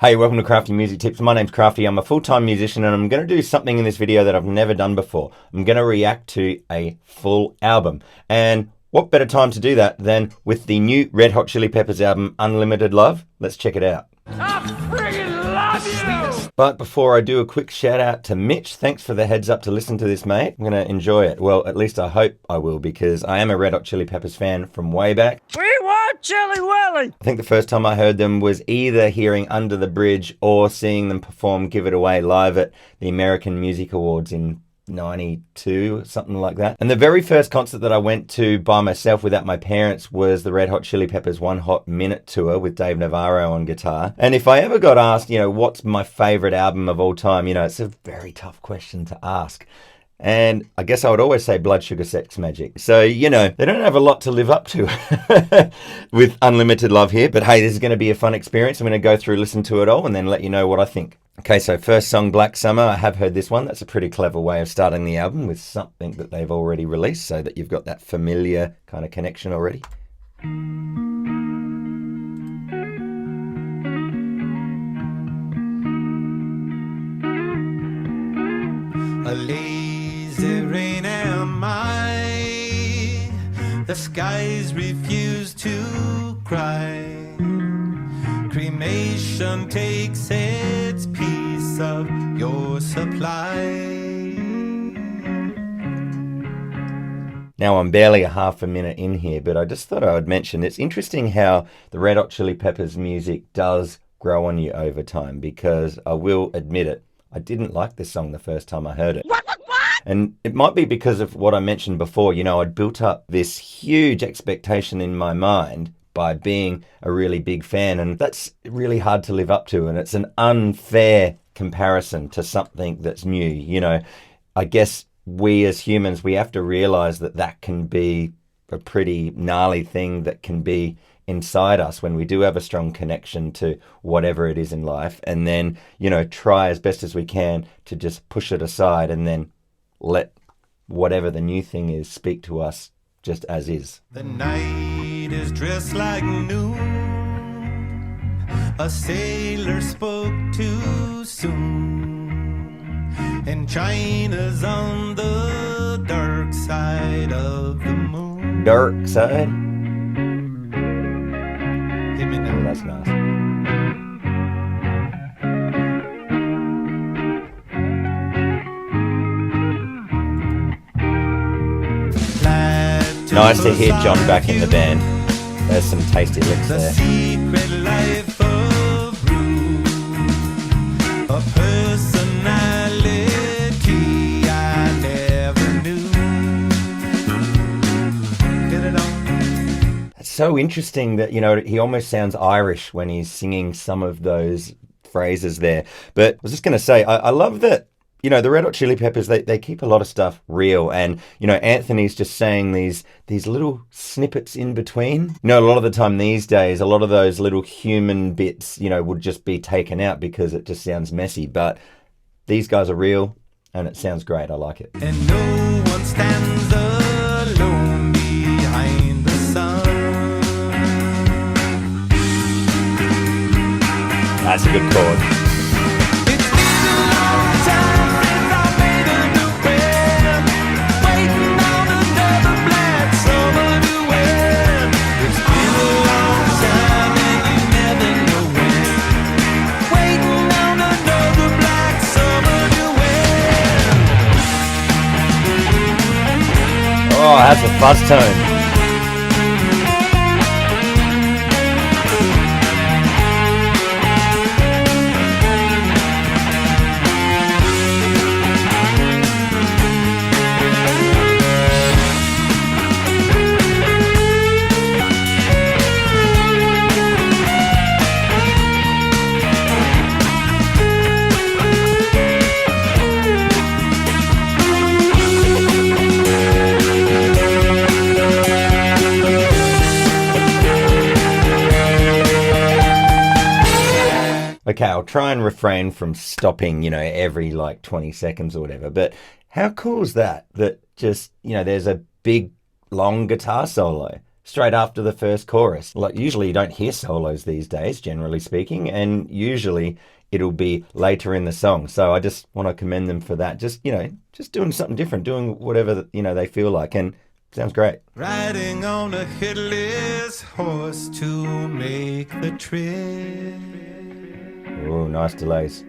Hey, welcome to Crafty Music Tips. My name's Crafty. I'm a full-time musician and I'm going to do something in this video that I've never done before. I'm going to react to a full album. And what better time to do that than with the new Red Hot Chili Peppers album, Unlimited Love? Let's check it out. I friggin' love you! But before I do, a quick shout out to Mitch. Thanks for the heads up to listen to this, mate. I'm going to enjoy it. Well, at least I hope I will, because I am a Red Hot Chili Peppers fan from way back. We want Chili Willy! I think the first time I heard them was either hearing Under the Bridge or seeing them perform Give It Away live at the American Music Awards in 92, something like that. And the very first concert that I went to by myself without my parents was the Red Hot Chili Peppers One Hot Minute tour with Dave Navarro on guitar. And if I ever got asked, what's my favorite album of all time, it's a very tough question to ask. And I guess I would always say Blood Sugar Sex Magic. So, they don't have a lot to live up to with Unlimited Love here. But hey, this is going to be a fun experience. I'm going to go through, listen to it all, and then let you know what I think. Okay, so first song, Black Summer. I have heard this one. That's a pretty clever way of starting the album with something that they've already released so that you've got that familiar kind of connection already. A lazy rain am I, the skies refuse to cry. Cremation takes its piece of your supply. Now, I'm barely a half a minute in here, but I just thought I would mention it's interesting how the Red Hot Chili Peppers music does grow on you over time, because I will admit it, I didn't like this song the first time I heard it. What? And it might be because of what I mentioned before. I'd built up this huge expectation in my mind by being a really big fan, and that's really hard to live up to, and it's an unfair comparison to something that's new. I guess we as humans, we have to realize that that can be a pretty gnarly thing that can be inside us when we do have a strong connection to whatever it is in life, and then try as best as we can to just push it aside and then let whatever the new thing is speak to us just as is. The night is dressed like noon. A sailor spoke too soon, and China's on the dark side of the moon. Dark side? Hit me now. Oh, that's nice. Nice to hear John back in the band. There's some tasty licks The there. secret life of Rue, a personality I never knew. Get it on. It's so interesting that, he almost sounds Irish when he's singing some of those phrases there. But I was just going to say, I love that, the Red Hot Chili Peppers, they keep a lot of stuff real. And, Anthony's just saying these little snippets in between. A lot of the time these days, a lot of those little human bits, would just be taken out because it just sounds messy. But these guys are real and it sounds great. I like it. And no one stands alone behind the sun. That's a good chord. It's been a long time since I made a new friend, waiting on another black summer to end. It's been a long time and you never know when, waiting on another black summer to end. Oh, that's a fuzz tone. Okay, I'll try and refrain from stopping, every 20 seconds or whatever. But how cool is that? That just, there's a big, long guitar solo straight after the first chorus. Like usually you don't hear solos these days, generally speaking, and usually it'll be later in the song. So I just want to commend them for that. Just, just doing something different, doing whatever, they feel like, and sounds great. Riding on a headless horse to make the trip. Oh, nice delays.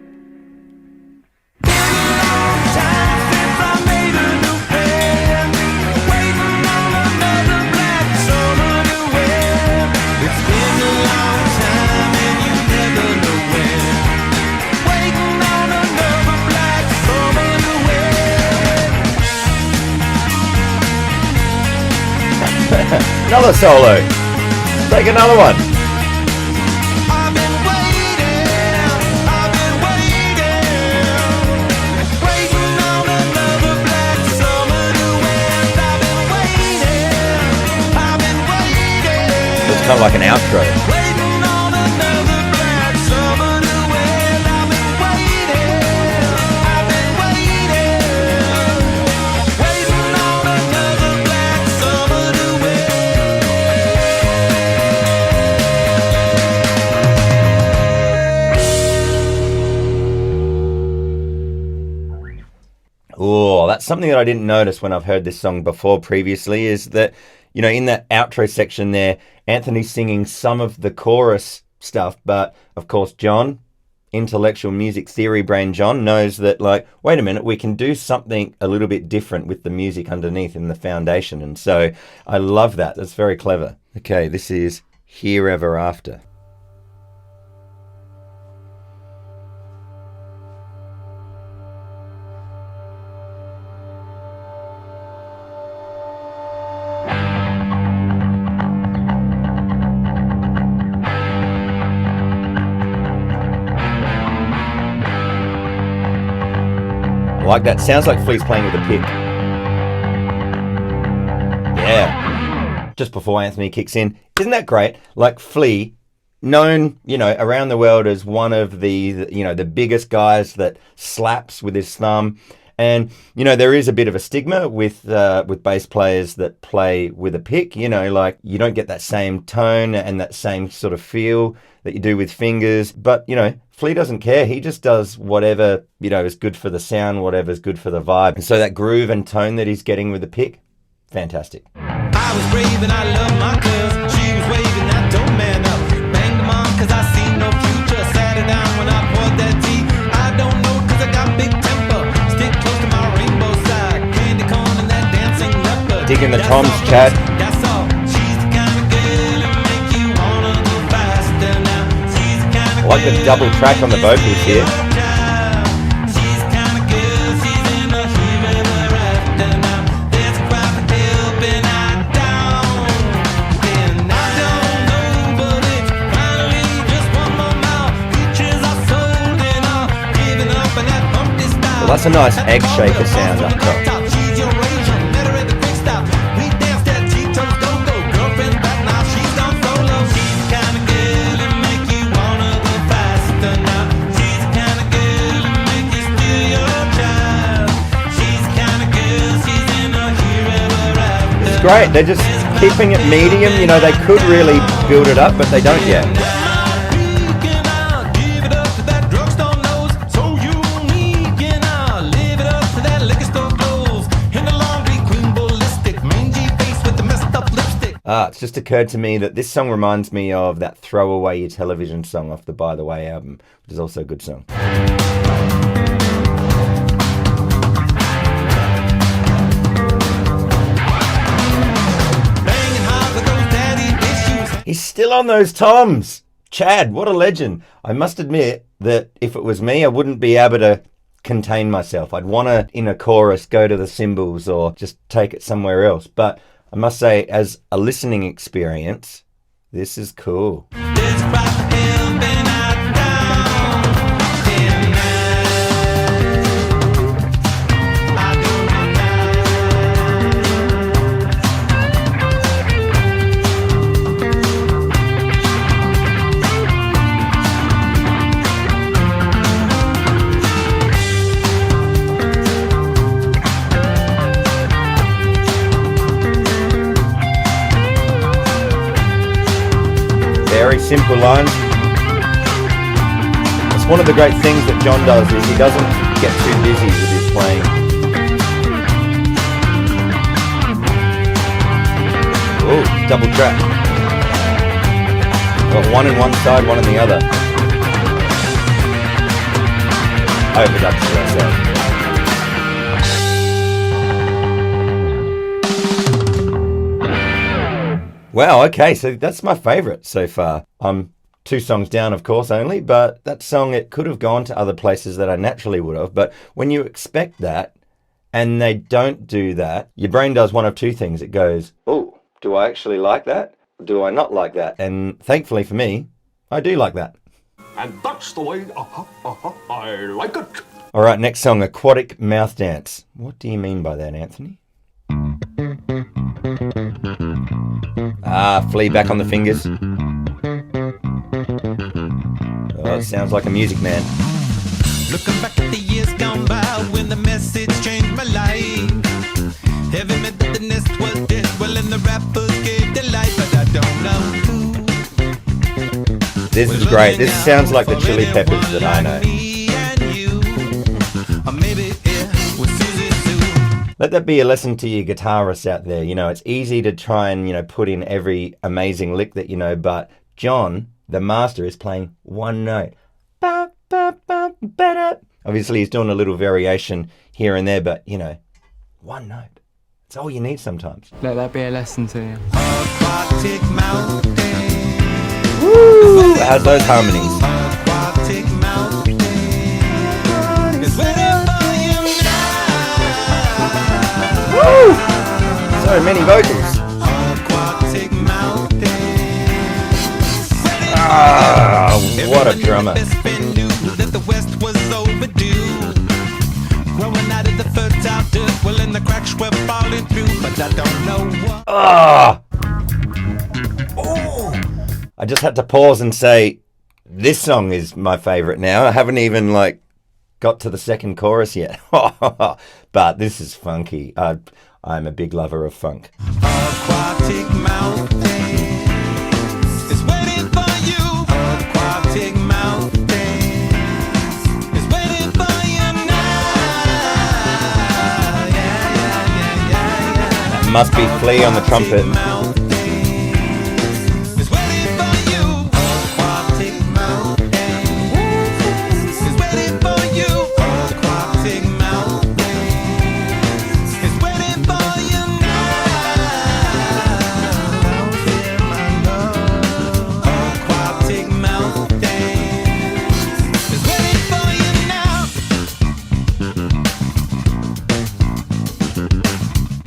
Another solo. Take another one. I've been waiting on another black summer to end. I've been waiting. It's kind of like an outro. Waiting on another black summer to end. I've been waiting. Waiting on another black summer to end. Oh, that's something that I didn't notice when I've heard this song before previously, is that, in that outro section there, Anthony's singing some of the chorus stuff, but of course John, intellectual music theory brain John, knows that, like, wait a minute, we can do something a little bit different with the music underneath in the foundation. And so I love that. That's very clever. Okay, this is Here Ever After. I like that. Sounds like Flea's playing with a pick. Yeah. Just before Anthony kicks in. Isn't that great? Like Flea, known, around the world as one of the biggest guys that slaps with his thumb. And, there is a bit of a stigma with bass players that play with a pick, like you don't get that same tone and that same sort of feel that you do with fingers. But, Flea doesn't care. He just does whatever, is good for the sound, whatever's good for the vibe. And so that groove and tone that he's getting with the pick, fantastic. I was brave and I loved my girl. She was waving that dope man up. Banged them on cause I seen no future. Sat her down when I poured that tea. I don't know cause I got big temper. Stick close to my rainbow side. Candy corn and that dancing leopard. Digging the That's toms, all, Chad. That's all. She's the kind of girl who make you wanna go faster now. She's the kind of I like the double track on the vocals here. She's the kind of girl, she's in a here ever after now. There's a crowd helping out down. And I don't know, but it's finally just one more mile. Peaches are sold and all giving up in that bumpy style. Well, that's a nice egg shaker sound up top. She's your Asian, met her at the quick stop. We danced at Tito's Go-Go. Girlfriend's back now, she's gone solo. She's the kind of girl that make you wanna go faster now. She's the kind of girl that make you steal your child. She's the kind of girl, she's in a here ever after. It's great. They're just keeping it medium. They could really build it up, but they don't yet. Give it up to that drugstore nose. So unique and I'll live it up to that liquor store clothes. In the laundry queen ballistic, mangy face with the messed up lipstick. It's just occurred to me that this song reminds me of that Throw Away Your Television song off the By the Way album, which is also a good song. Banging hard with those daddy issues. He's still on those toms. Chad, what a legend. I must admit that if it was me, I wouldn't be able to contain myself. I'd want to, in a chorus, go to the cymbals or just take it somewhere else. But I must say, as a listening experience, this is cool. There's a crowd helping out down. And I don't know simple lines. It's one of the great things that John does is he doesn't get too busy with his playing. Oh, double track. Got one on one side, one on the other. Overdubs for ourselves. Wow, okay, so that's my favourite so far. I'm 2 songs down, of course, only, but that song, it could have gone to other places that I naturally would have. But when you expect that and they don't do that, your brain does one of 2 things. It goes, oh, do I actually like that? Do I not like that? And thankfully for me, I do like that. And that's the way I like it. All right, next song, Aquatic Mouth Dance. What do you mean by that, Anthony? Ah, flea back on the fingers. Oh, it sounds like a Music Man. Looking back at the years gone by when the message changed my life. Heavy meant that the nest was dead, well, and the rappers gave their life, but I don't know who. This is great. This sounds like the Chili Peppers that I know. Let that be a lesson to you guitarists out there. You know, it's easy to try and, you know, put in every amazing lick that you know, but John, the master, is playing one note. Obviously, he's doing a little variation here and there, but, you know, one note. It's all you need sometimes. Let that be a lesson to you. Aquatic mountain. Woo! How's those harmonies? Aquatic mountain. It's waiting for you now. Woo! So many vocals. Aquatic mountain. Ah, what a drummer. That the West was overdue. Growing out of the fertile dirt, well, and the cracks were falling through, but I don't know what. Ah! Oh! I just had to pause and say, this song is my favourite now. I haven't even, like, got to the second chorus yet. But this is funky. I'm a big lover of funk. Aquatic mountain is waiting for you. Aquatic mountain is waiting for you now. That must be Flea on the trumpet.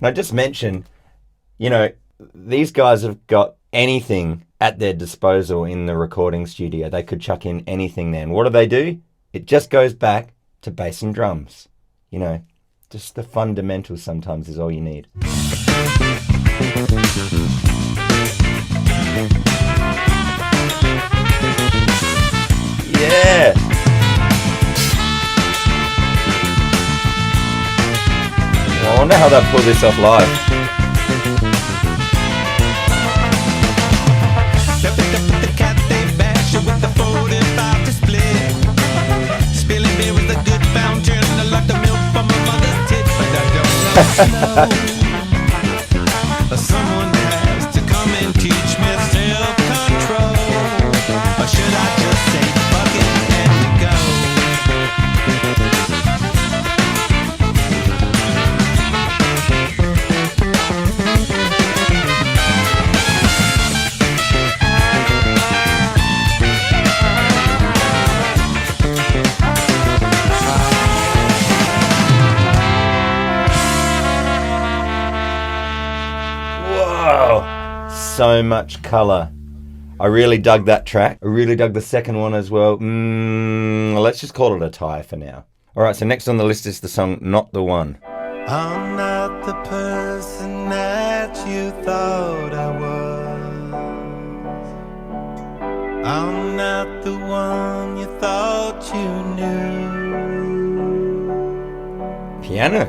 I just mentioned, you know, these guys have got anything at their disposal in the recording studio. They could chuck in anything then. What do? It just goes back to bass and drums. You know, just the fundamentals sometimes is all you need. Yeah! I wonder how they'll pull this off live. Someone has to come and teach me self-control. Or should I just say fuck it and go? So much colour. I really dug that track. I really dug the second one as well. Let's just call it a tie for now. Alright, so next on the list is the song Not the One. I'm not the person that you thought I was. I'm not the one you thought you knew. Piano.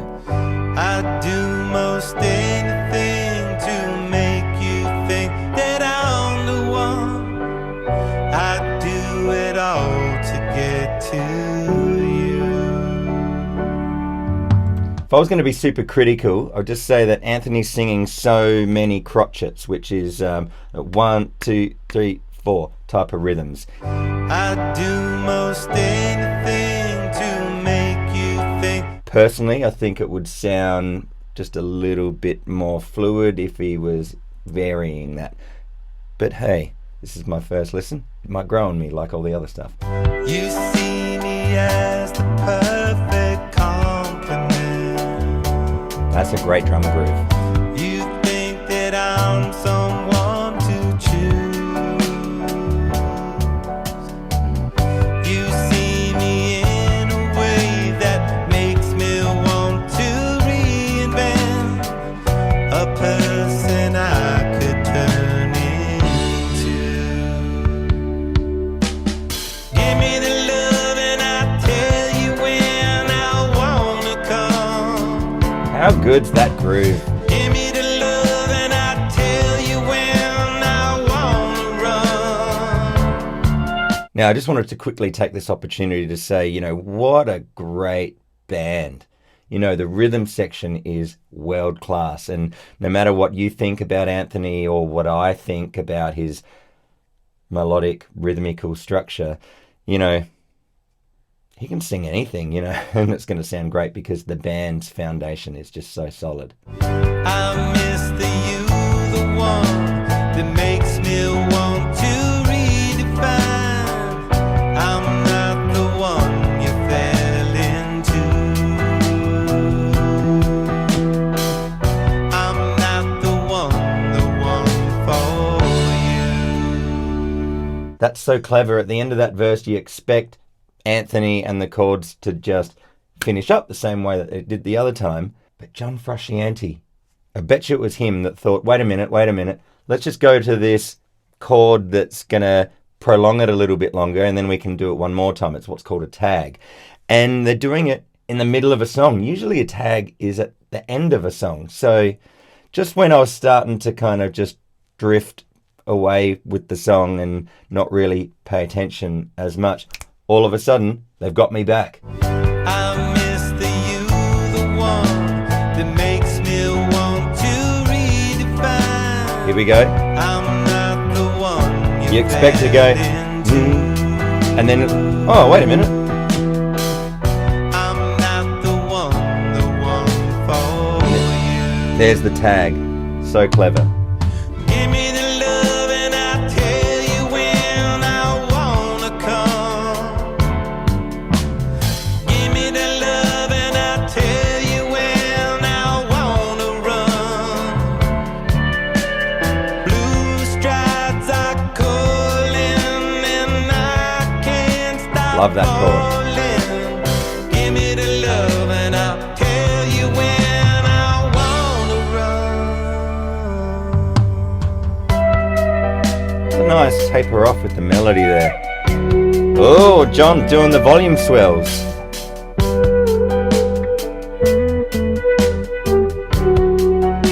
I'd do most anything to make you think that I'm the one. If I was going to be super critical, I'll just say that Anthony's singing so many crotchets, which is 1, 2, 3, 4 type of rhythms. I'd do most anything to make you think. Personally, I think it would sound just a little bit more fluid if he was varying that. But hey, this is my first listen. It might grow on me like all the other stuff. You see me as the perfect compliment. That's a great drummer groove. You think that I'm someone to choose. You see me in a way that makes me want to reinvent a person I could turn into. Give me the love and I'll tell you when I wanna come. How good's that groove? Give me the love and I'll tell you when I wanna run. Now, I just wanted to quickly take this opportunity to say, you know, what a great band. You know, the rhythm section is world class. And no matter what you think about Anthony or what I think about his melodic, rhythmical structure, you know, he can sing anything, you know, and it's going to sound great because the band's foundation is just so solid. I miss the you, the one that makes me want to redefine. I'm not the one you fell into. I'm not the one for you. That's so clever. At the end of that verse, you expect Anthony and the chords to just finish up the same way that it did the other time. But John Frusciante, I bet you it was him that thought, wait a minute, let's just go to this chord that's going to prolong it a little bit longer and then we can do it one more time. It's what's called a tag. And they're doing it in the middle of a song. Usually a tag is at the end of a song. So just when I was starting to kind of just drift away with the song and not really pay attention as much, all of a sudden, they've got me back. I miss the you, the one that makes me want to redefine. Here we go. I'm not the one You expect to go, and then, oh, wait a minute. I'm not the one for you. There's the tag. So clever. Give me the love and I'll tell you when I wanna come. Give me the love and I'll tell you when I wanna run. Blue strides are calling and I can't stop. Love that chord. falling. Give me the love and I'll tell you when I wanna run. It's a nice taper off with the melody there. Oh, John doing the volume swells.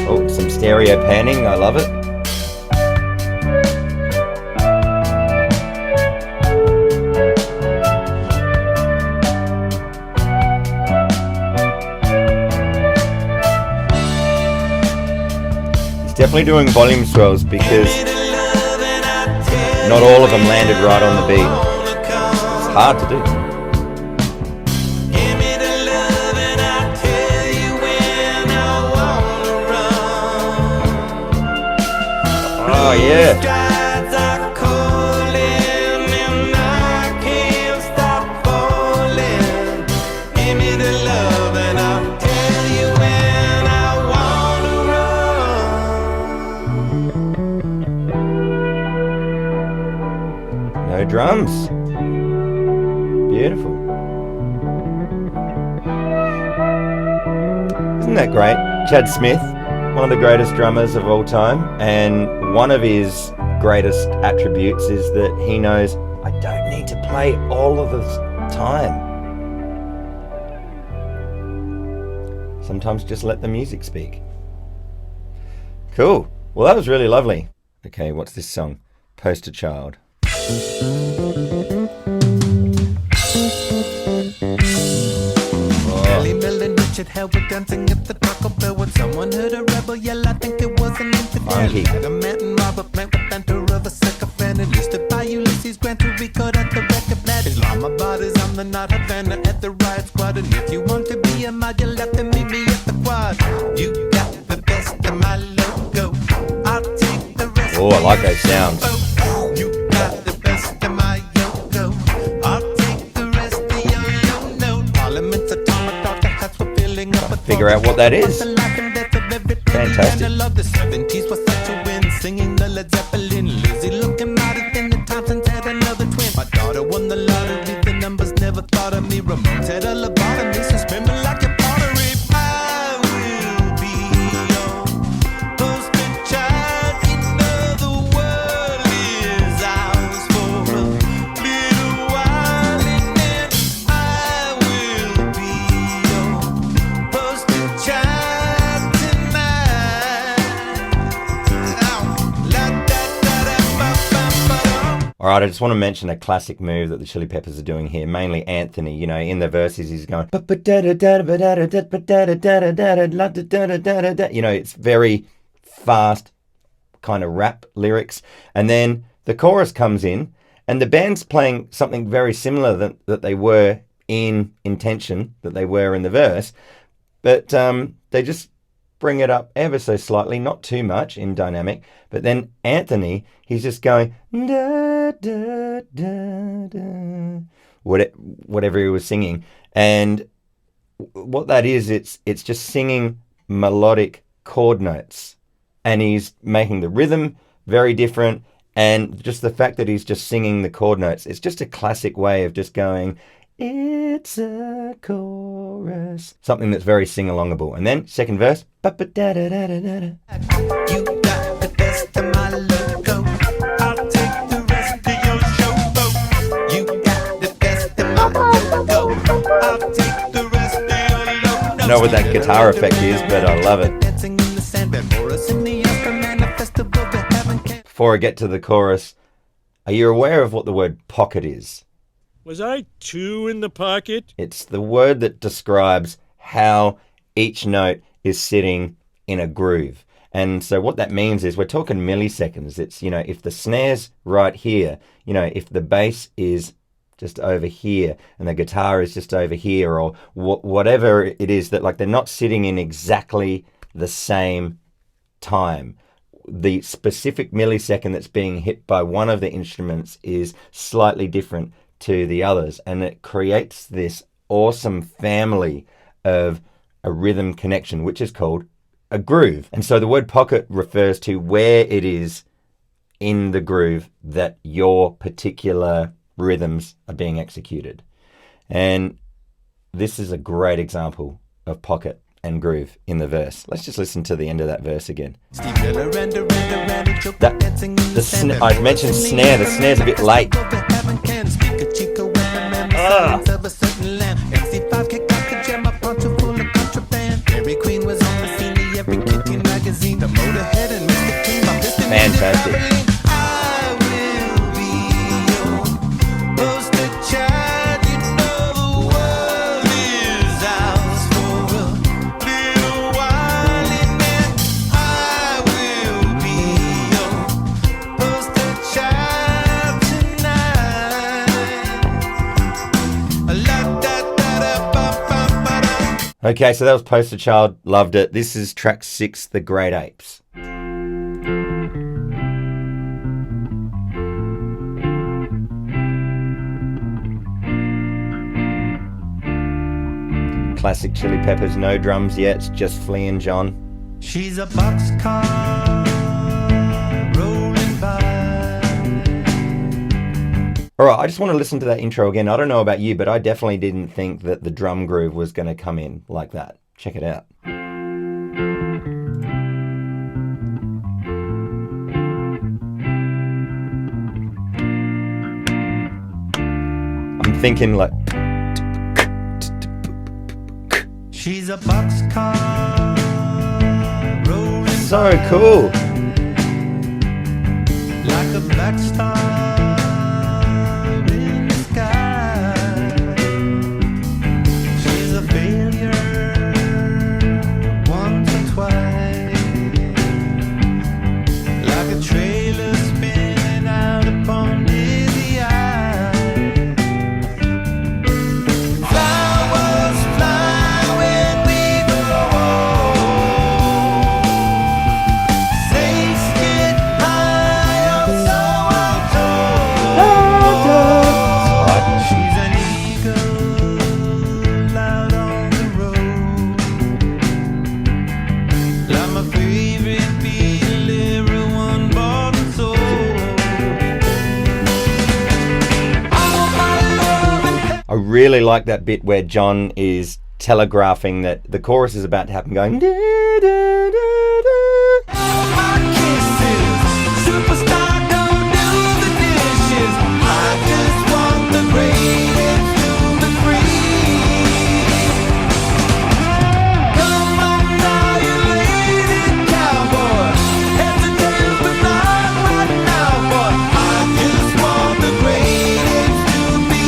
Oh, some stereo panning. I love it. He's definitely doing volume swells because not all of them landed right on the beat. It's hard to do. Oh yeah. No drums. Beautiful. Isn't that great? Chad Smith, one of the greatest drummers of all time, and one of his greatest attributes is that he knows I don't need to play all of the time. Sometimes just let the music speak. Cool. Well, that was really lovely. Okay, what's this song? Poster Child. could hell with dancing at the Taco Bell when someone heard a rebel yell. I think it was an infidel. Funky. Had a mountain robber plant with banter of a sycophant. And used to buy Ulysses Grant to record at the record plant. Islamabad is on the Not Havana at the riot squad. And if you want to be a mod, you'll have to meet me at the quad. You got the best of my logo. I'll take the rest. Oh, I like those sounds. You got the best of my logo. I'll take the rest of your no. Parliament's automaton, the hats were filling up. Figure out what that is. Fantastic. I love the 70s was such a win. Singing the Led Zeppelin. Lizzie looking mighty thin. The Thompsons had another twin. My daughter won the lottery. The numbers never thought of me. Ramones had a lobotomy. So screaming like a pottery. I will be your poster child. You know the world is ours for a little while. And then I will be your poster child tonight. All right, I just want to mention a classic move that the Chili Peppers are doing here, mainly Anthony. You know, in the verses, he's going, you know, it's very fast kind of rap lyrics. And then the chorus comes in, and the band's playing something very similar that they were in intention, that they were in the verse, but they just bring it up ever so slightly, not too much in dynamic. But then Anthony, he's just going da, da, da, da, whatever he was singing. And what that is, it's just singing melodic chord notes, and he's making the rhythm very different. And just the fact that he's just singing the chord notes, it's just a classic way of just going, it's a chorus. Something that's very sing-alongable. And then, second verse. You got the best of my logo. I'll take the rest of your showboat. You got the best of my logo. I'll take the rest of your logo. I don't know what that guitar effect is, but I love it. Dancing in the sand, Boris in the Afterman, a festival that heaven can't. Before I get to the chorus, are you aware of what the word pocket is? Was I two in the pocket? It's the word that describes how each note is sitting in a groove. And so what that means is we're talking milliseconds. It's, you know, if the snare's right here, you know, if the bass is just over here and the guitar is just over here, or whatever it is, that like they're not sitting in exactly the same time. The specific millisecond that's being hit by one of the instruments is slightly different to the others, and it creates this awesome family of a rhythm connection, which is called a groove. And so the word pocket refers to where it is in the groove that your particular rhythms are being executed. And this is a great example of pocket and groove in the verse. Let's just listen to the end of that verse again. I mentioned snare. The snare's a bit late. Fantastic. Okay, so that was Poster Child. Loved it. This is track 6, The Great Apes. Classic Chili Peppers, no drums yet, it's just Flea and John. She's a boxcar rolling by. Alright, I just want to listen to that intro again. I don't know about you, but I definitely didn't think that the drum groove was going to come in like that. Check it out. I'm thinking like... She's a boxcar rolling so cool. like a black star in the sky. She's a failure really like that bit where John is telegraphing that the chorus is about to happen, going da, da, da, da. My kisses, superstar, don't do the dishes. I just want the Great Ape to be free. Come on now, you lazy cowboy. Heads and tails, but not right now, boy. I just want the Great Ape to be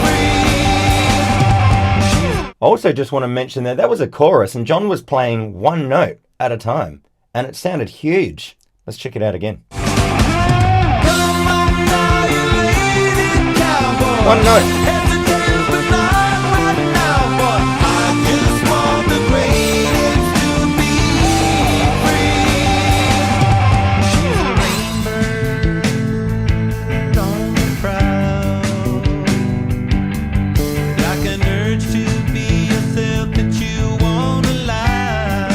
free. Also, just want to mention that was a chorus, and John was playing one note at a time, and it sounded huge. Let's check it out again. Come on now, you lazy cowboy. One note. Heads and tails, but not right now, boy. I just want the Great Ape to be free. She's a rainbird on the prowl, like an urge to be yourself that you won't allow.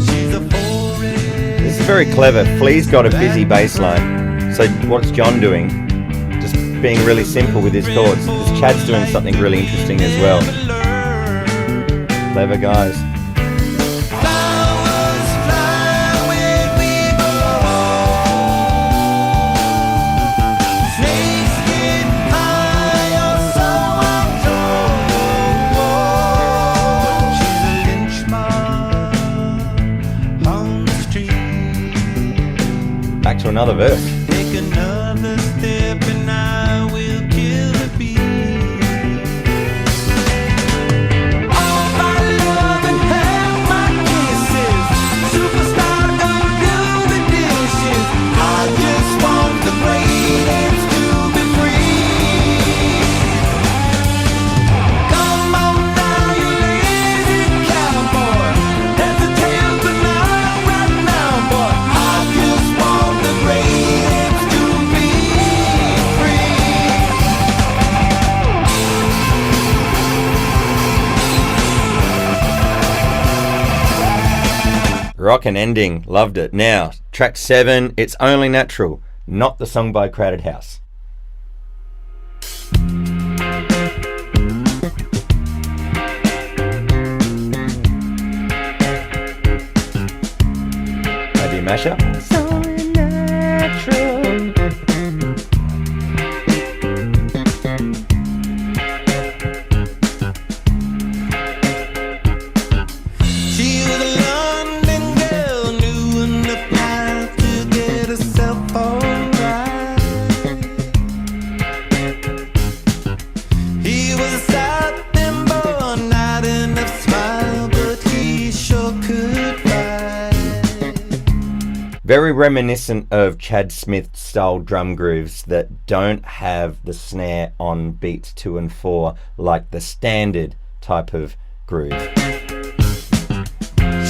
She's a forest. This is very clever. Flea's got a busy bass line. So what's John doing? Just being really simple with his chords. Because Chad's doing something really interesting as well. Clever guys. Flowers fly when we go. Snakes get high, or so I'm told. She's a lynch mob on the street. Back to another verse. Take another step and I will kill the beat. All my love and half my kisses. Superstar, don't do the dishes. I just want the Great Apes to be free. Come on now, you lazy cowboy. Heads and tails, but not right now, boy. I just want the Great Apes to be free. Rockin' ending. Loved it. Now, track 7, It's Only Natural. Not the song by Crowded House. Maybe a mashup? It's only natural. She was a London girl, knew enough how to get herself alright. He was a Southern boy, not enough smile, but he sure could fight. Very reminiscent of Chad Smith style drum grooves that don't have the snare on beats 2 and 4 like the standard type of groove.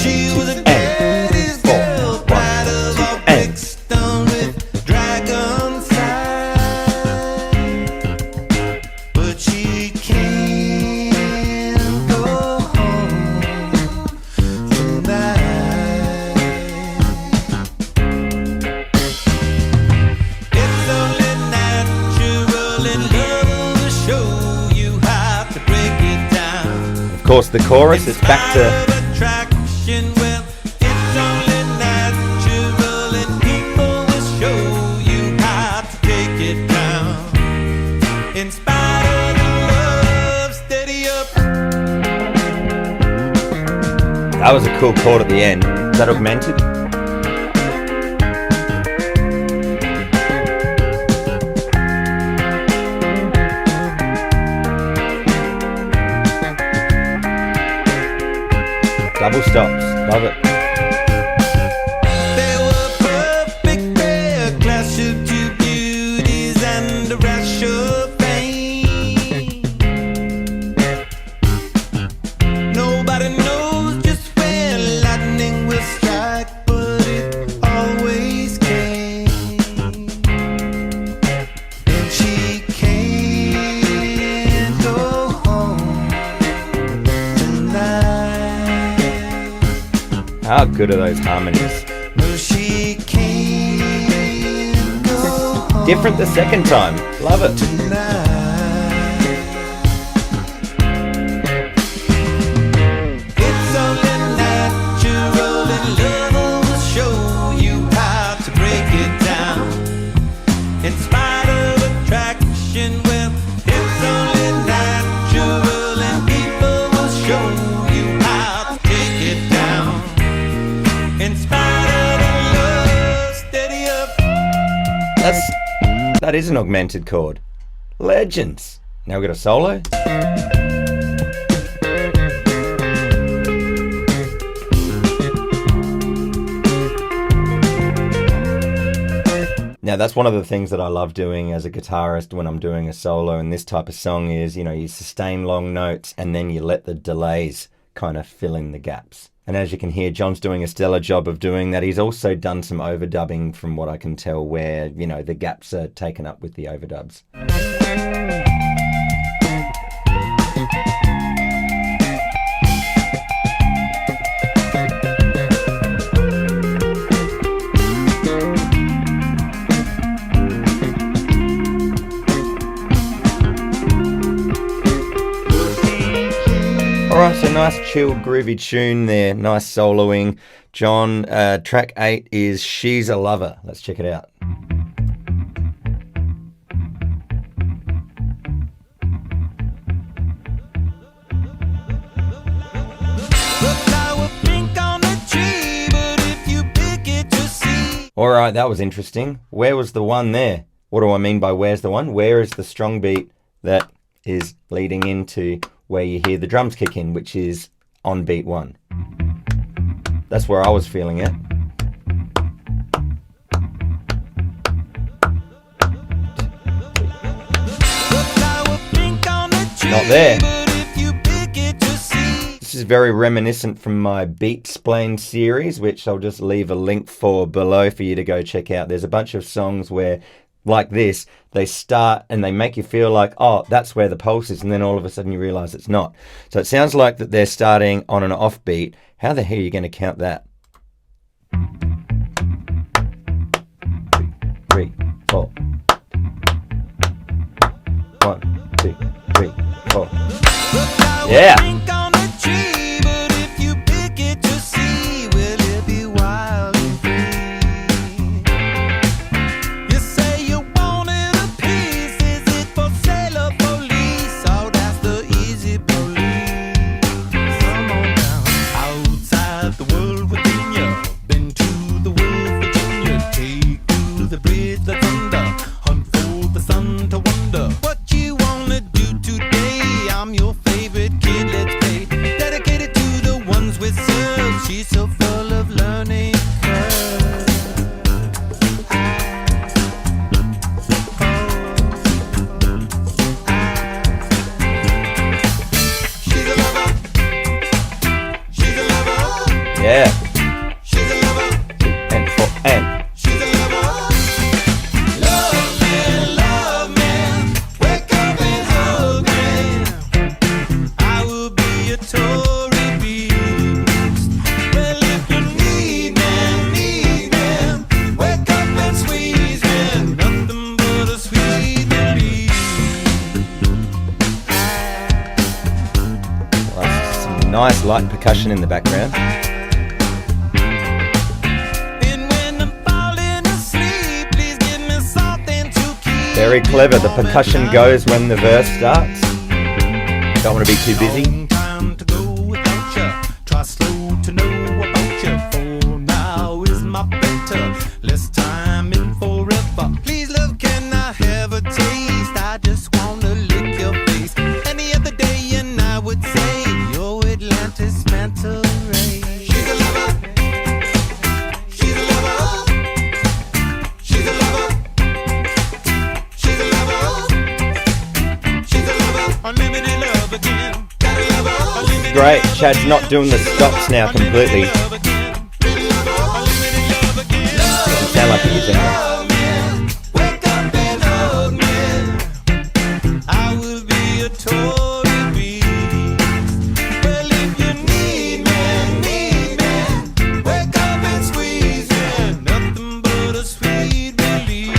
She was a daddy's girl, proud of a brick stone with dragon's eyes. But she can't go home tonight. It's only natural in love to show you how to break it down. Of course, the chorus is back to Attraction, well, it's only natural, and people will show you how to take it down. In spite of the love, steady up. that was a cool chord at the end. Is that augmented? Double stops. Love it. They were perfect pair, clash of two beauties and a rash of fame. Nobody knows just when lightning will strike, but it always came. And she can't go home tonight. How good are those harmonies? No, she can't go home Different the second time. Love it. tonight. is an augmented chord. Legends. Now we've got a solo. Now that's one of the things that I love doing as a guitarist when I'm doing a solo in this type of song is, you know, you sustain long notes and then you let the delays kind of fill in the gaps. And as you can hear, John's doing a stellar job of doing that. He's also done some overdubbing from what I can tell where, you know, the gaps are taken up with the overdubs. Alright, so nice chilled groovy tune there, nice soloing. John, track 8 is She's a Lover. Let's check it out. Alright, that was interesting. Where was the one there? What do I mean by where's the one? Where is the strong beat that is leading into where you hear the drums kick in, which is on beat 1. That's where I was feeling it. Not there. This is very reminiscent from my Beat Splain series, which I'll just leave a link for below for you to go check out. There's a bunch of songs where, like this, they start and they make you feel like, oh, that's where the pulse is, and then all of a sudden you realize it's not. So it sounds like that they're starting on an offbeat. How the hell are you going to count that? 2, 3, 4. 1, 2, 3, 4. Yeah. Yeah. She's a lover. 2 and 4 and. She's a lover. Love me. Wake up and hug me. I will be a Tory beast. Well, if you need me, wake up and squeeze me. Nothing but a sweet release. Well, that's some nice light percussion in the background. Very clever. The percussion goes when the verse starts. Don't want to be too busy. Try slow to know about you. For now is my better. Less time in forever. Please, love, can I have a taste? I just want to lick your face. Any other day, and I would say your Atlantis manta ray. She's a lover. She's a lover. She's a lover. Unlimited love again. Great, Chad's not doing the stops now completely. Doesn't sound like he is anyway. I will be a Tory beast. Well, if you need me, wake up and squeeze me. Nothing but a sweet release.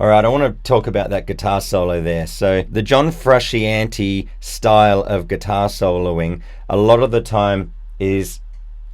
Alright, I want to talk about that guitar solo there. So the John Frusciante style of guitar soloing, a lot of the time is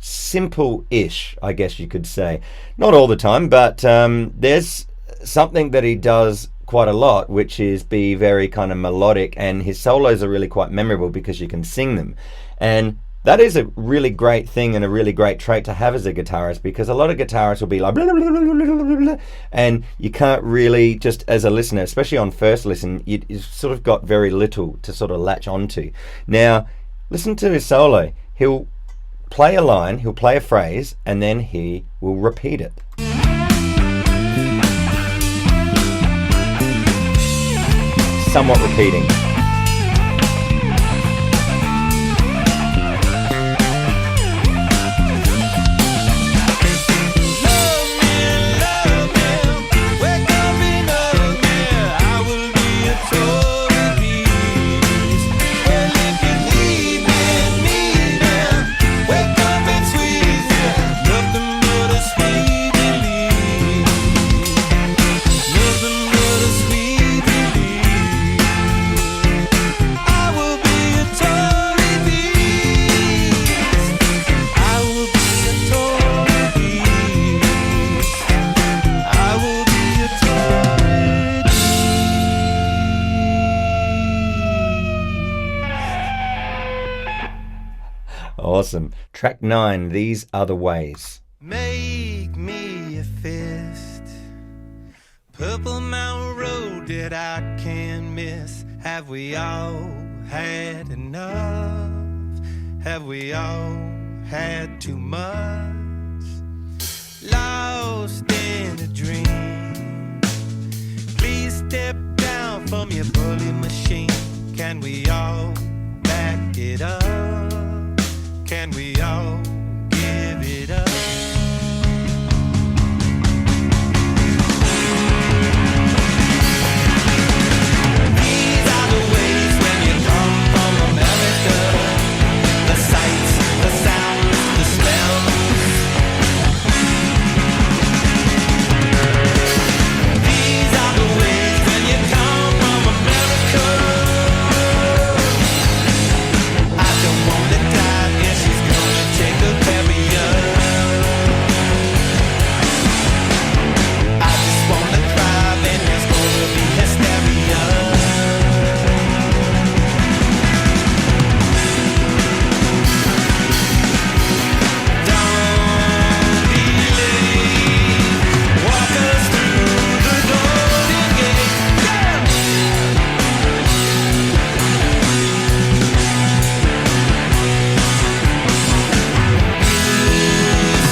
simple-ish, I guess you could say. Not all the time, but there's something that he does quite a lot, which is be very kind of melodic, and his solos are really quite memorable because you can sing them. And that is a really great thing and a really great trait to have as a guitarist, because a lot of guitarists will be like blah, blah, blah, blah, blah, blah, and you can't really, just as a listener, especially on first listen, you've sort of got very little to sort of latch onto. Now, listen to his solo. He'll play a line, he'll play a phrase, and then he will repeat it. Somewhat repeating. Awesome. Track 9, These Are the Ways. Make me a fist, Purple Mountain Road that I can't miss. Have we all had enough? Have we all had too much? Lost in a dream. Please step down from your bully machine. Can we all back it up? Can we all give it up? These are the ways when you come from America. The sights, the sounds, the smells. These are the ways when you come from America. I don't want to die, and she's gonna take a carrier. I just wanna thrive, and there's gonna be hysteria. Don't be late. Walk us through the golden gate.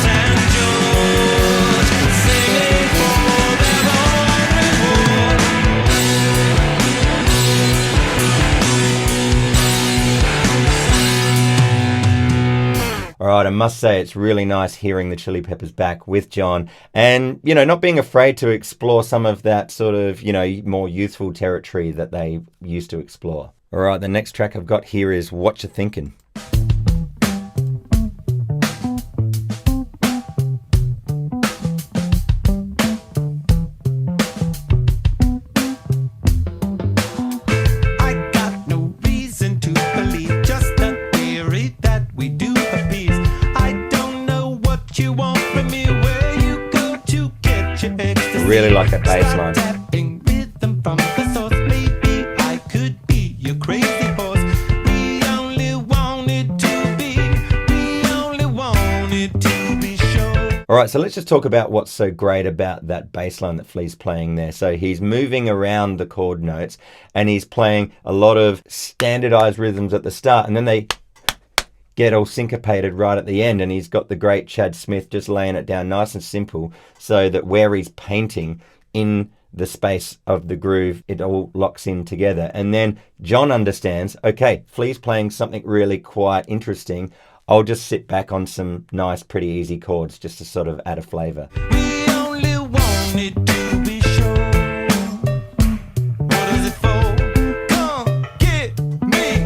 San George, singing for their own reward. All right, I must say it's really nice hearing the Chili Peppers back with John, and, you know, not being afraid to explore some of that sort of, you know, more youthful territory that they used to explore. All right, the next track I've got here is What You Thinking. I got no reason to believe, just a theory that we do appease. I don't know what you want from me, where you go to get your ecstasy. Really like that bass line. Start tapping rhythm from the source. Maybe I could be your crazy horse. We only wanted to be, we only wanted to be sure. All right, so let's just talk about what's so great about that bass line that Flea's playing there. So he's moving around the chord notes, and he's playing a lot of standardized rhythms at the start, and then they get all syncopated right at the end, and he's got the great Chad Smith just laying it down nice and simple, so that where he's painting in the space of the groove, it all locks in together. And then John understands, okay, Flea's playing something really quite interesting. I'll just sit back on some nice, pretty easy chords just to sort of add a flavor. We only wanted to be sure. What is it for? Come get me.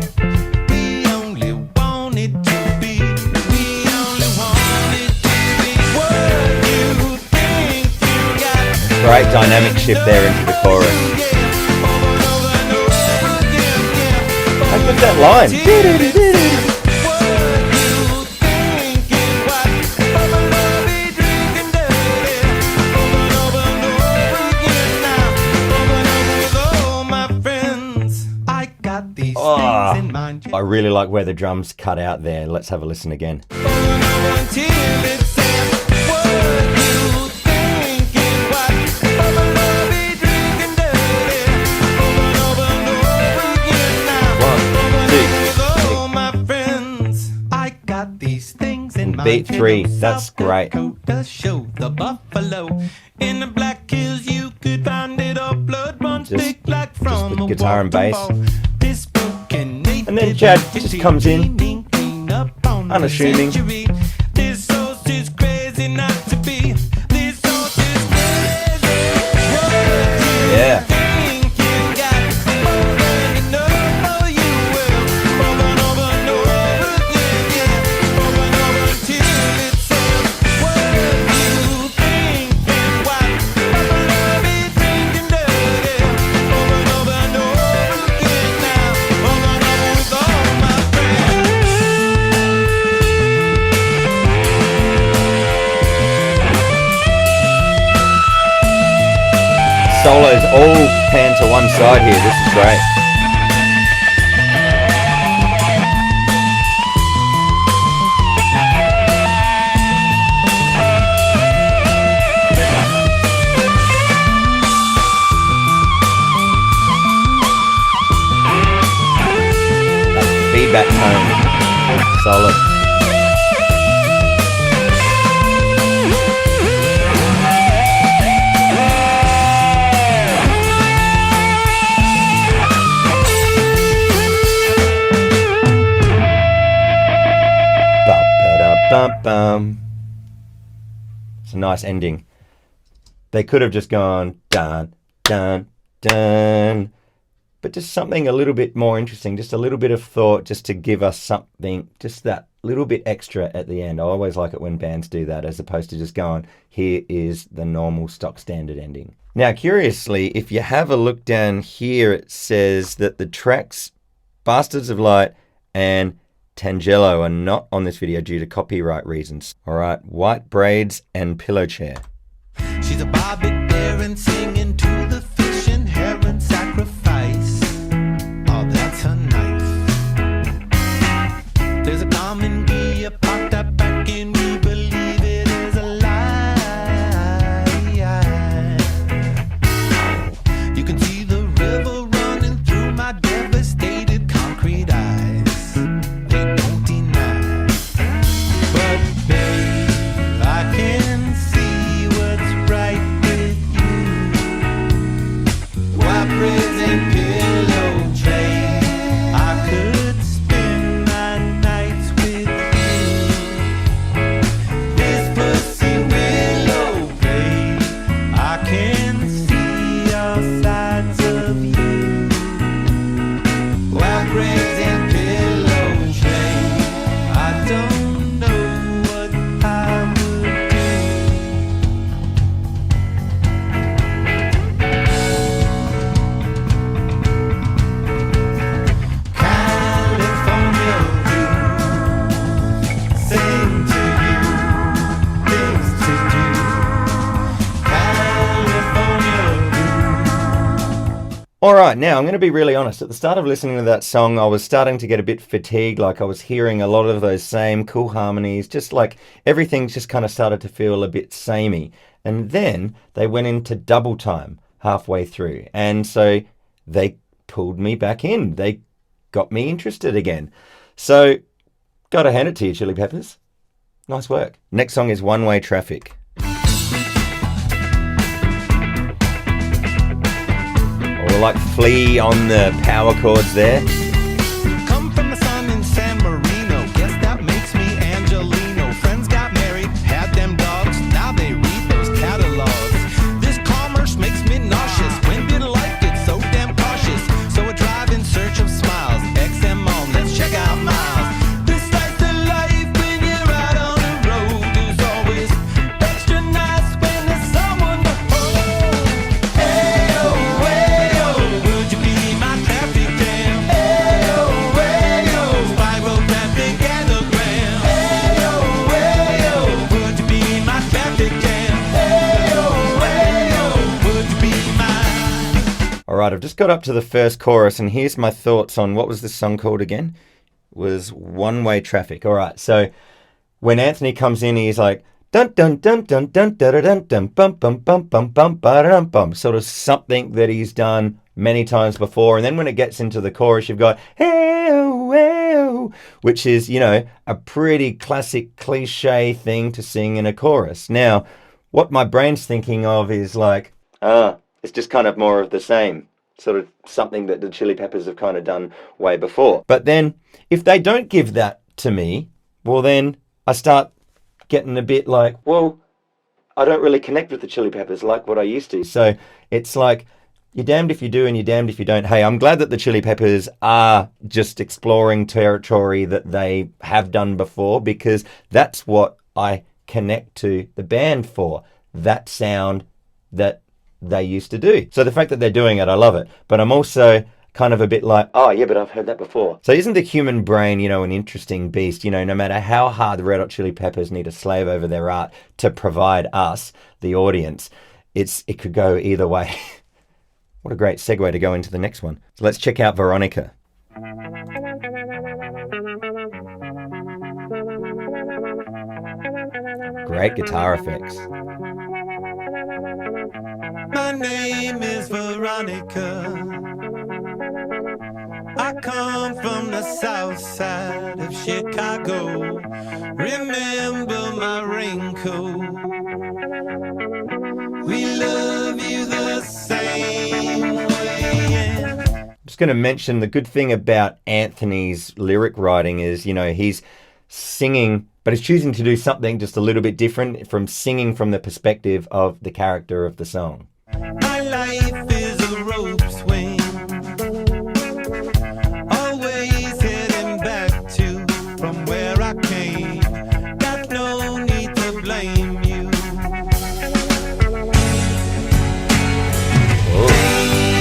We only wanted to be. We only wanted to be what you think you got. Great dynamic shift there into the chorus. I get that line. I really like where the drums cut out there. Let's have a listen again. Beat 3, that's great. Show the buffalo in the Black Hills. You could find it all. Blood runs big like from the guitar and bass. And then Chad just comes in, unassuming. This horse is crazy not to be. This horse is crazy. Yeah. Solos all pan to one side here. This is great. That feedback tone, solid. Bum, bum. It's a nice ending. They could have just gone dun, dun, dun, but just something a little bit more interesting, just a little bit of thought, just to give us something, just that little bit extra at the end. I always like it when bands do that, as opposed to just going, here is the normal stock standard ending. Now, curiously, if you have a look down here, it says that the tracks Bastards of Light and Tangelo are not on this video due to copyright reasons. All right, White Braids and Pillow Chair. She's a bobby daring, singing to the fish and heron sacrifice. Oh, that's her knife. There's a common gear parked up back and we believe it is a lie. You can see the river running through my devastated concrete eyes. Alright, now I'm going to be really honest. At the start of listening to that song, I was starting to get a bit fatigued, like I was hearing a lot of those same cool harmonies, just like everything just kind of started to feel a bit samey. And then they went into double time halfway through, and so they pulled me back in. They got me interested again. So, gotta hand it to you, Chili Peppers. Nice work. Next song is One Way Traffic. Or like Flea on the power chords there. Come from the sun in San Marino. Guess that makes me Angelino. Friends got married, had them dogs. Now they read those catalogs. This commerce makes me nauseous. When did life get so damn cautious? So I drive in search of smiles. XM on, let's check out miles. This slice of life when you're out on the road is always extra nice when there's someone to hold. Hey-oh, hey-oh, would you be my traffic jam? Hey-oh, hey-oh, spiral traffic anagram. Hey-oh, hey-oh, would you be my traffic jam? Hey-oh, hey-oh, would you be mine? Alright, I've just got up to the first chorus, and here's my thoughts on what was this song called again? was One-Way Traffic. All right, so when Anthony comes in, he's like, dun dun dun dun dun dun dun dun bum bum bum bum bum ba bum, sort of something that he's done many times before. And then when it gets into the chorus, you've got hey-oh, hey-oh, which is, you know, a pretty classic cliche thing to sing in a chorus. Now, what my brain's thinking of is like, it's just kind of more of the same, sort of something that the Chili Peppers have kind of done way before. But then if they don't give that to me, well, then I start getting a bit like, well, I don't really connect with the Chili Peppers like what I used to. So it's like, you're damned if you do and you're damned if you don't. Hey, I'm glad that the Chili Peppers are just exploring territory that they have done before, because that's what I connect to the band for. That sound that they used to do. So the fact that they're doing it, I love it. But I'm also kind of a bit like, oh yeah, but I've heard that before. So isn't the human brain, you know, an interesting beast? You know, no matter how hard the Red Hot Chili Peppers need to slave over their art to provide us, the audience, it could go either way. What a great segue to go into the next one. So let's check out Veronica. Great guitar effects. My name is Veronica. I come from the south side of Chicago. Remember my raincoat. We love you the same way. I'm just going to mention the good thing about Anthony's lyric writing is, you know, he's singing, but he's choosing to do something just a little bit different from singing from the perspective of the character of the song. My life is a rope swing, always heading back to from where I came. Got no need to blame you.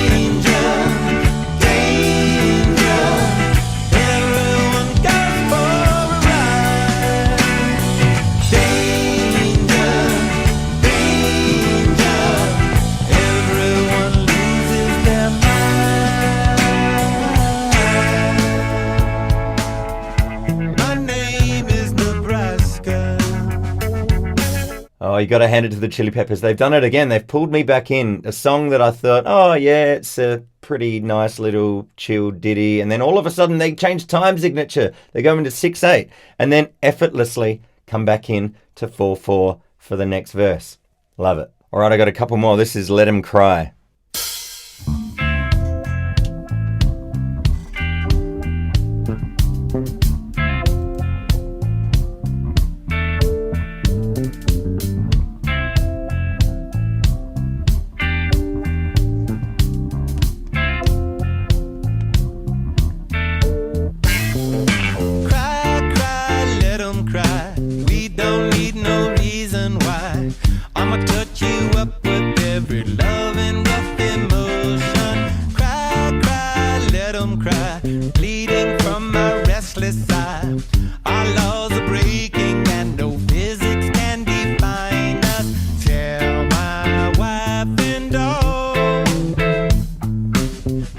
Danger, danger, everyone goes for a ride. Danger, danger, everyone loses their mind. My name is Nebraska. Oh, you got to hand it to the Chili Peppers. They've done it again. They've pulled me back in. A song that I thought, oh yeah, it's a pretty nice little chill ditty. And then all of a sudden they change time signature. They go into 6/8 and then effortlessly come back in to 4/4 for the next verse. Love it. All right, I got a couple more. This is Let 'Em Cry. Cry, cry, let 'em cry. We don't need no reason why. I'ma touch you up with every love and rough emotion. Cry, cry, let 'em cry. Bleeding from my restless eye. Our laws are breaking and no physics can define us. Tell my wife and dog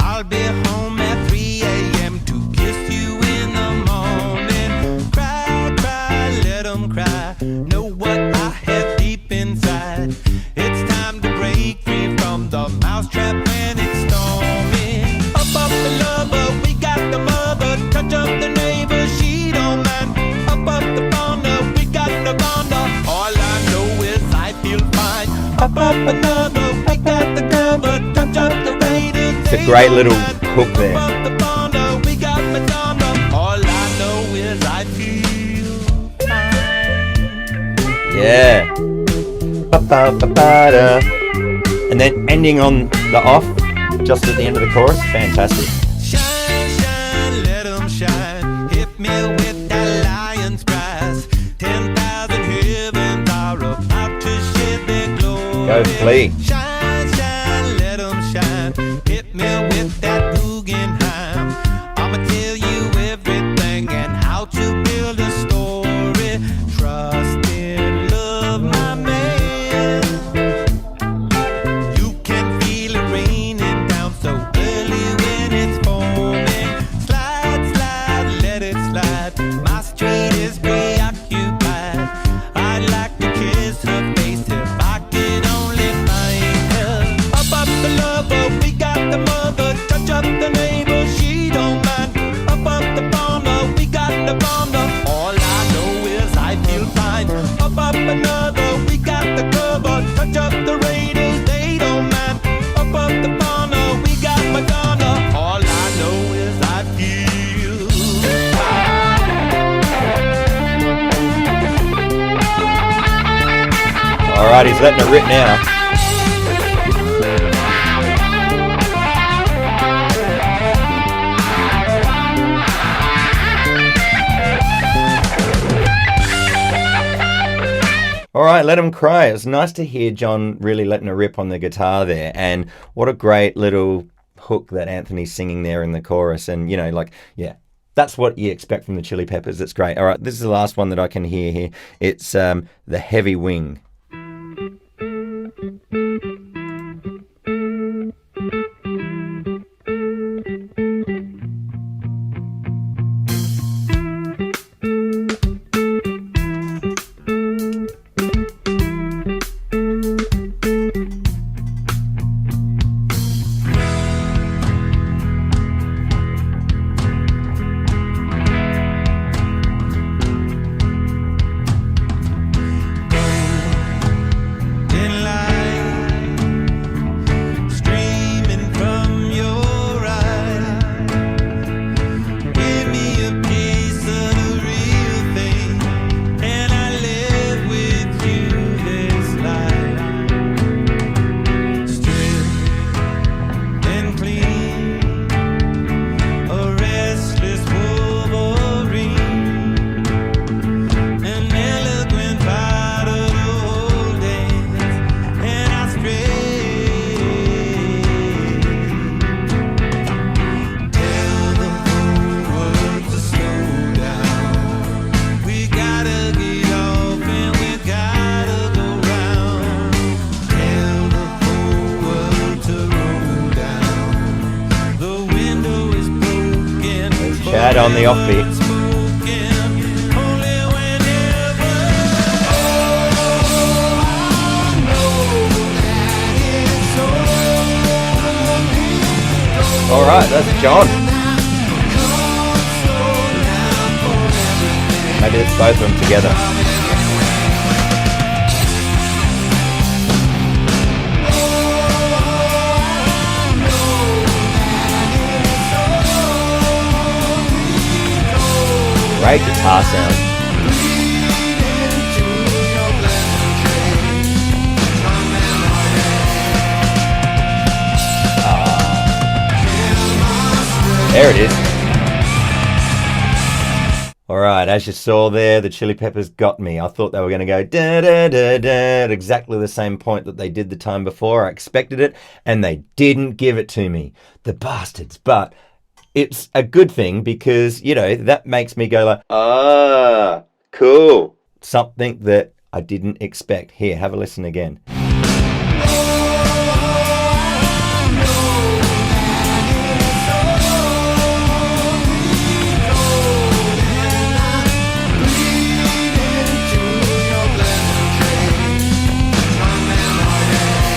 I'll be home at 3 a.m. to kiss you in the morning. Cry, cry, let 'em cry. Know what I have deep inside. It's time to break free from the mousetrap when it's storming. Up, up the lover, we got the mother. Touch up the neighbor, she don't mind. Up, up the bonder, we got the bonder. All I know is I feel fine. Up, up another, we got the cover. Touch up the raiders. It's a great little hook there. Up the bonder, we got Madonna. All I know is I feel fine. Yeah. Ba-ba-ba-ba-da. And then ending on the off, just at the end of the chorus. Fantastic. Shine, shine, let 'em shine. Hit me with that lion's prize. 10,000 heavens are about to shed their glory. Go Flea. Shine, shine, let 'em shine. Hit me with that Guggenheim. I'ma tell you everything and how to build a story. Trust in love, my man. You can feel it raining down so early when it's forming. Slide, slide, let it slide. Alright, he's letting it rip now. Alright, let him cry. It's nice to hear John really letting it rip on the guitar there. And what a great little hook that Anthony's singing there in the chorus. And, you know, like, yeah, that's what you expect from the Chili Peppers. It's great. Alright, this is the last one that I can hear here. It's The Heavy Wing. Chad on the offbeat. Alright, that's John. Maybe it's both of them together. Great guitar sound. There it is. Alright, as you saw there, the Chili Peppers got me. I thought they were going to go da da da da at exactly the same point that they did the time before. I expected it, and they didn't give it to me. The bastards. But it's a good thing because, you know, that makes me go like, ah, cool. Something that I didn't expect. Here, have a listen again.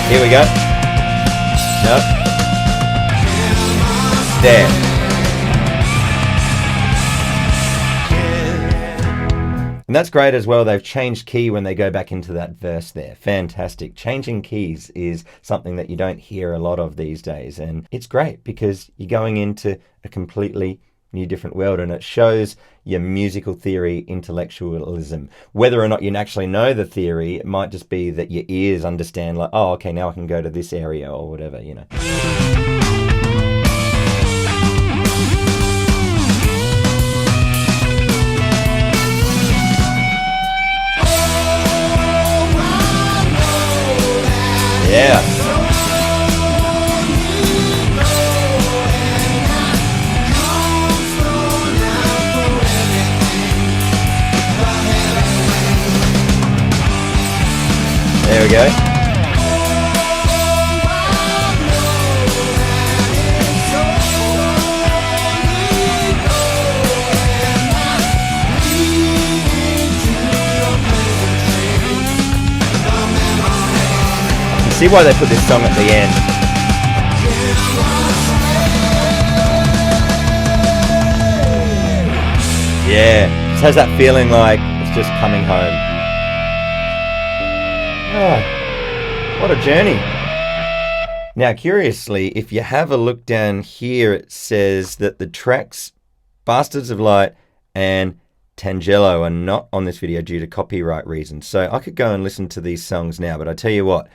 Here we go. Nope. There. And that's great as well. They've changed key when they go back into that verse there. Fantastic. Changing keys is something that you don't hear a lot of these days. And it's great because you're going into a completely new different world, and it shows your musical theory intellectualism. Whether or not you actually know the theory, it might just be that your ears understand like, oh, okay, now I can go to this area or whatever, you know. Yeah. There we go. See why they put this song at the end. Yeah, it has that feeling like it's just coming home. Oh, what a journey. Now, curiously, if you have a look down here, it says that the tracks Bastards of Light and Tangelo are not on this video due to copyright reasons. So I could go and listen to these songs now, but I tell you what,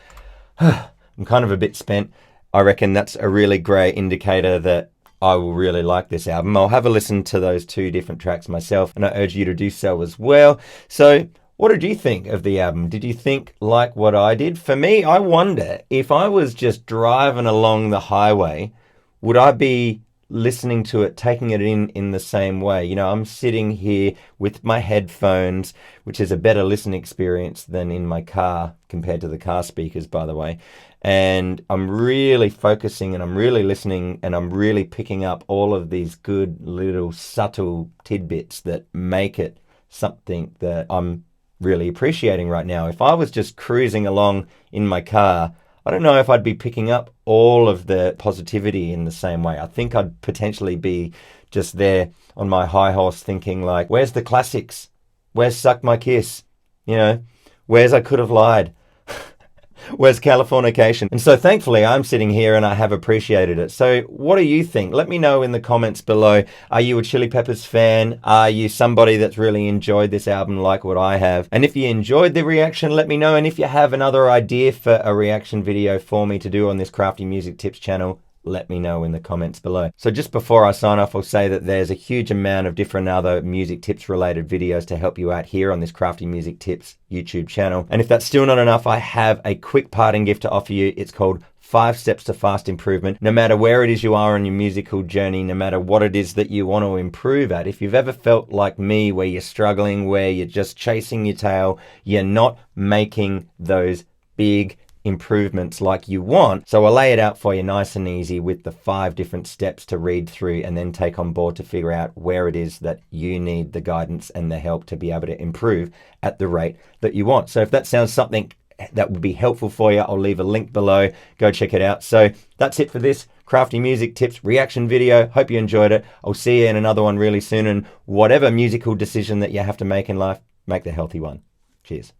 I'm kind of a bit spent. I reckon that's a really great indicator that I will really like this album. I'll have a listen to those 2 different tracks myself, and I urge you to do so as well. So what did you think of the album? Did you think like what I did? For me, I wonder if I was just driving along the highway, would I be listening to it, taking it in the same way? You know, I'm sitting here with my headphones, which is a better listening experience than in my car compared to the car speakers, by the way. And I'm really focusing and I'm really listening and I'm really picking up all of these good little subtle tidbits that make it something that I'm really appreciating right now. If I was just cruising along in my car, I don't know if I'd be picking up all of the positivity in the same way. I think I'd potentially be just there on my high horse thinking like, where's the classics? Where's Suck My Kiss? You know, where's I Could Have Lied? Where's Californication? And so thankfully I'm sitting here and I have appreciated it. So what do you think? Let me know in the comments below. Are you a Chili Peppers fan? Are you somebody that's really enjoyed this album like what I have? And if you enjoyed the reaction, let me know. And if you have another idea for a reaction video for me to do on this Crafty Music Tips channel, let me know in the comments below. So just before I sign off, I'll say that there's a huge amount of different other music tips related videos to help you out here on this Crafty Music Tips YouTube channel. And if that's still not enough, I have a quick parting gift to offer you. It's called 5 Steps to Fast Improvement. No matter where it is you are on your musical journey, no matter what it is that you want to improve at, if you've ever felt like me where you're struggling, where you're just chasing your tail, you're not making those big improvements like you want. So I'll lay it out for you nice and easy with the 5 different steps to read through and then take on board to figure out where it is that you need the guidance and the help to be able to improve at the rate that you want. So if that sounds something that would be helpful for you, I'll leave a link below. Go check it out. So that's it for this Crafty Music Tips reaction video. Hope you enjoyed it. I'll see you in another one really soon, and whatever musical decision that you have to make in life, make the healthy one. Cheers.